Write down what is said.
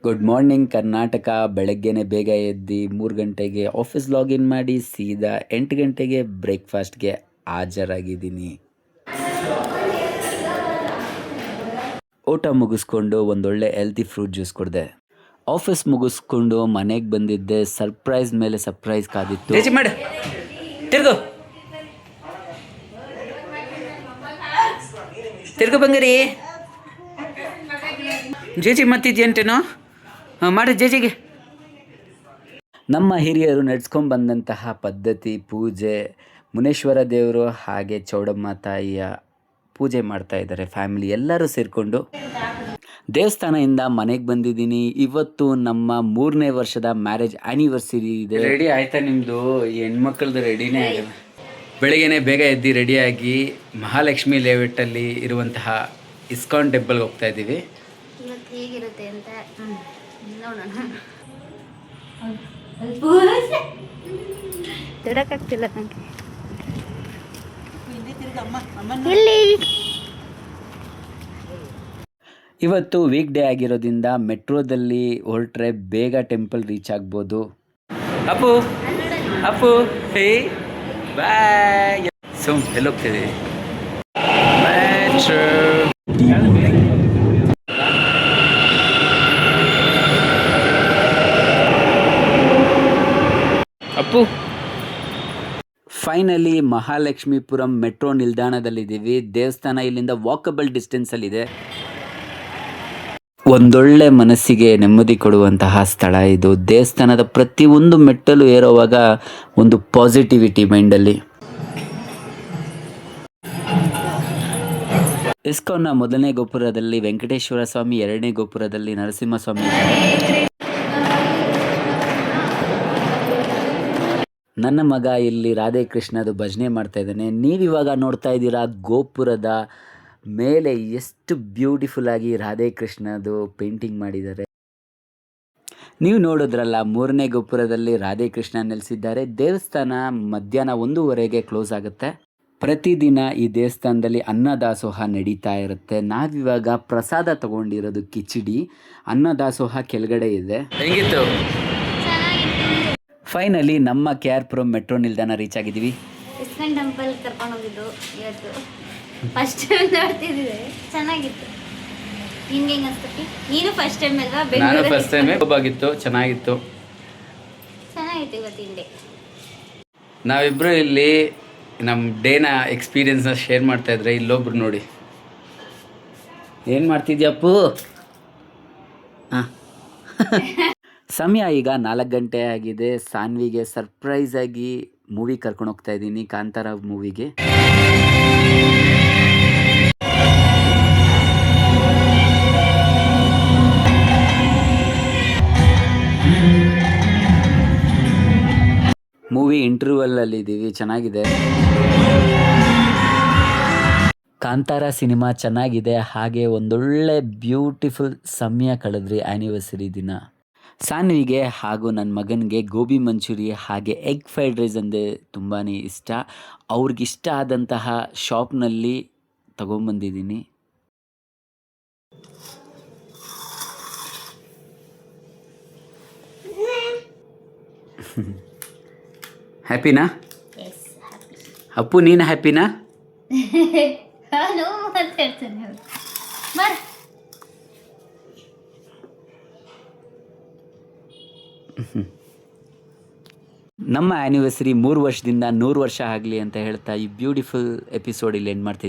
Good morning Karnataka. ಬೆಳಗ್ಗೆನೆ ಬೇಗ ಎದ್ದು 3 ಗಂಟೆಗೆ ಆಫೀಸ್ ಲಾಗಿನ್ ಮಾಡಿ ಸೀದಾ 8 ಗಂಟೆಗೆ ಬ್ರೇಕ್ಫಾಸ್ಟ್ಗೆ ಹಾಜರಾಗಿದ್ದೀನಿ. ಊಟ ಮುಗಿಸ್ಕೊಂಡು ಒಂದೊಳ್ಳೆ ಹೆಲ್ತಿ ಫ್ರೂಟ್ ಜ್ಯೂಸ್ ಕುಡಿದೆ. ಆಫೀಸ್ ಮುಗಿಸ್ಕೊಂಡು ಮನೆಗೆ ಬಂದಿದ್ದೆ. ಸರ್ಪ್ರೈಸ್ ಮೇಲೆ ಸರ್ಪ್ರೈಸ್ ಕಾದಿತ್ತು. ತಿರ್ಗು ಬಂಗಾರಿ ಜೇಜಿ ಮತ್ತಿದ್ಯಂಟೇನೋ ಮಾಡಿ ಜೇಜಿಗೆ. ನಮ್ಮ ಹಿರಿಯರು ನಡೆಸ್ಕೊಂಡು ಬಂದಂತಹ ಪದ್ಧತಿ ಪೂಜೆ, ಮುನೇಶ್ವರ ದೇವರು ಹಾಗೆ ಚೌಡಮ್ಮ ತಾಯಿಯ ಪೂಜೆ ಮಾಡ್ತಾ ಇದ್ದಾರೆ. ಫ್ಯಾಮಿಲಿ ಎಲ್ಲರೂ ಸೇರಿಕೊಂಡು ದೇವಸ್ಥಾನದಿಂದ ಮನೆಗೆ ಬಂದಿದ್ದೀನಿ. ಇವತ್ತು ನಮ್ಮ 3ನೇ ವರ್ಷದ ಮ್ಯಾರೇಜ್ ಆ್ಯನಿವರ್ಸರಿ ಇದೆ. ರೆಡಿ ಆಯ್ತಾ ನಿಮ್ಮದು? ಹೆಣ್ಮಕ್ಳದ್ದು ರೆಡಿನೇ ಆಗಿದೆ. ಬೆಳಗ್ಗೆನೇ ಬೇಗ ಎದ್ದು ರೆಡಿಯಾಗಿ ಮಹಾಲಕ್ಷ್ಮಿ ಲೇಔಟಲ್ಲಿ ಇರುವಂತಹ ಇಸ್ಕಾನ್ ಟೆಂಪಲ್ಗೆ ಹೋಗ್ತಾ ಇದ್ದೀವಿ. ಇವತ್ತು ಹೇಗಿರುತ್ತೆ ಅಂತ ನೋಡೋಣ. ತಿಡಕ್ಕಾಗ್ತಿಲ್ಲ ನನಗೆ. ಇಲ್ಲಿ ಇವತ್ತು ವೀಕ್ ಡೇ ಆಗಿರೋದ್ರಿಂದ ಮೆಟ್ರೋದಲ್ಲಿ ಹೊರಟ್ರೆ ಬೇಗ ಟೆಂಪಲ್ ರೀಚ್ ಆಗ್ಬೋದು. Appu Appu hey boy. ಎಲ್ಲಿ ಹೋಗ್ತಿದ್ದೀವಿ? Metro. Appu finally Mahalakshmipuram metro ನಿಲ್ದಾಣದಲ್ಲಿದ್ದೀವಿ. ದೇವಸ್ಥಾನ ಇಲ್ಲಿಂದ ವಾಕಬಲ್ ಡಿಸ್ಟೆನ್ಸಲ್ಲಿದೆ. ಒಂದೊಳ್ಳೆ ಮನಸ್ಸಿಗೆ ನೆಮ್ಮದಿ ಕೊಡುವಂತಹ ಸ್ಥಳ ಇದು. ದೇವಸ್ಥಾನದ ಪ್ರತಿಯೊಂದು ಮೆಟ್ಟಲು ಏರುವಾಗ ಒಂದು ಪಾಸಿಟಿವಿಟಿ ಮೈಂಡಲ್ಲಿ. ಇಸ್ಕಾನ್ನ ಮೊದಲನೇ ಗೋಪುರದಲ್ಲಿ ವೆಂಕಟೇಶ್ವರ ಸ್ವಾಮಿ, 2ನೇ ಗೋಪುರದಲ್ಲಿ ನರಸಿಂಹಸ್ವಾಮಿ. ನನ್ನ ಮಗ ಇಲ್ಲಿ ರಾಧೆ ಕೃಷ್ಣದು ಭಜನೆ ಮಾಡ್ತಾ ಇದ್ದಾನೆ. ನೀವಿವಾಗ ನೋಡ್ತಾ ಇದ್ದೀರಾ ಗೋಪುರದ ಮೇಲೆ ಎಷ್ಟು ಬ್ಯೂಟಿಫುಲ್ ಆಗಿ ರಾಧೆ ಕೃಷ್ಣದು ಪೇಂಟಿಂಗ್ ಮಾಡಿದ್ದಾರೆ. ನೀವು ನೋಡಿದ್ರಲ್ಲ, 3ನೇ ಗೋಪುರದಲ್ಲಿ ರಾಧೆ ಕೃಷ್ಣ ನೆಲೆಸಿದ್ದಾರೆ. ದೇವಸ್ಥಾನ ಮಧ್ಯಾಹ್ನ 1:15ಗೆ ಕ್ಲೋಸ್ ಆಗುತ್ತೆ. ಪ್ರತಿದಿನ ಈ ದೇವಸ್ಥಾನದಲ್ಲಿ ಅನ್ನದಾಸೋಹ ನಡೀತಾ ಇರುತ್ತೆ. ನಾವಿವಾಗ ಪ್ರಸಾದ ತಗೊಂಡಿರೋದು ಕಿಚಡಿ. ಅನ್ನದಾಸೋಹ ಕೆಳಗಡೆ ಇದೆ. ಹೆಂಗಿತ್ತು? ಫೈನಲಿ ನಮ್ಮ KR ಪುರಂ ಮೆಟ್ರೋ ನಿಲ್ದಾಣ ರೀಚ್ ಆಗಿದ್ದೀವಿ. ಇಸ್ಕಾನ್ ಟೆಂಪಲ್ ಕರ್ಕೊಂಡು ಹೋಗಿದ್ದು ಇವತ್ತು ಫಸ್ಟ್ ಟೈಮ್ ನೋಡ್ತಿದ್ದೀವಿ. ಚೆನ್ನಾಗಿತ್ತು. ನಿಮ್ಗೆ ಹೆಂಗೆ ಅನ್ಸ್ತತಿ? ನೀನು ಫಸ್ಟ್ ಟೈಮ್ ಅಲ್ವಾ? ನಾನು ಫಸ್ಟ್ ಟೈಮೇ ಹೋಗಿತ್ತು. ಚೆನ್ನಾಗಿತ್ತು ಇವತ್ತಿನ ಡೇ. ನಾವಿಬ್ಬರು ಇಲ್ಲಿ ನಮ್ಮ ಡೇನ ಎಕ್ಸ್ಪೀರಿಯನ್ಸ್ನ ಶೇರ್ ಮಾಡ್ತಾ ಇದ್ರೆ ಇಲ್ಲೊಬ್ರು ನೋಡಿ ಏನು ಮಾಡ್ತಿದ್ಯಪ್ಪು? ಹಾಂ ಸಮಯ ಈಗ 4 ಗಂಟೆ ಆಗಿದೆ. ಸಾನ್ವಿಗೆ ಸರ್ಪ್ರೈಸ್ ಆಗಿ ಮೂವಿ ಕರ್ಕೊಂಡು ಹೋಗ್ತಾ ಇದ್ದೀನಿ, ಕಾಂತಾರ ಮೂವಿಗೆ. ಮೂವಿ ಇಂಟರ್ವಲ್ ಇದ್ದೀವಿ. ಚೆನ್ನಾಗಿದೆ. ಕಾಂತಾರ ಸಿನಿಮಾ ಚೆನ್ನಾಗಿದೆ. ಹಾಗೆ ಒಂದೊಳ್ಳೆ ಬ್ಯೂಟಿಫುಲ್ ಸಮಯ ಕಳೆದ್ರಿ ಆ್ಯನಿವರ್ಸರಿ ದಿನ. ಸಾನ್ವಿಗೆ ಹಾಗೂ ನನ್ನ ಮಗನಿಗೆ ಗೋಬಿ ಮಂಚೂರಿ ಹಾಗೆ ಎಗ್ ಫ್ರೈಡ್ ರೈಸ್ ಅಂದರೆ ತುಂಬಾ ಇಷ್ಟ. ಅವ್ರಿಗಿಷ್ಟ ಆದಂತಹ ಶಾಪ್ನಲ್ಲಿ ತಗೊಂಬಂದಿದ್ದೀನಿ. ಹ್ಯಾಪಿನಾ? ಅಪ್ಪು ನೀನು ಹ್ಯಾಪಿನಾ? ನಮ್ಮ ಆ್ಯನಿವರ್ಸರಿ 3 ವರ್ಷದಿಂದ 100 ವರ್ಷ ಆಗಲಿ ಅಂತ ಹೇಳ್ತಾ ಈ ಬ್ಯೂಟಿಫುಲ್ ಎಪಿಸೋಡ್ ಇಲ್ಲಿ ಎಂಡ್ ಮಾಡ್ತೀವಿ.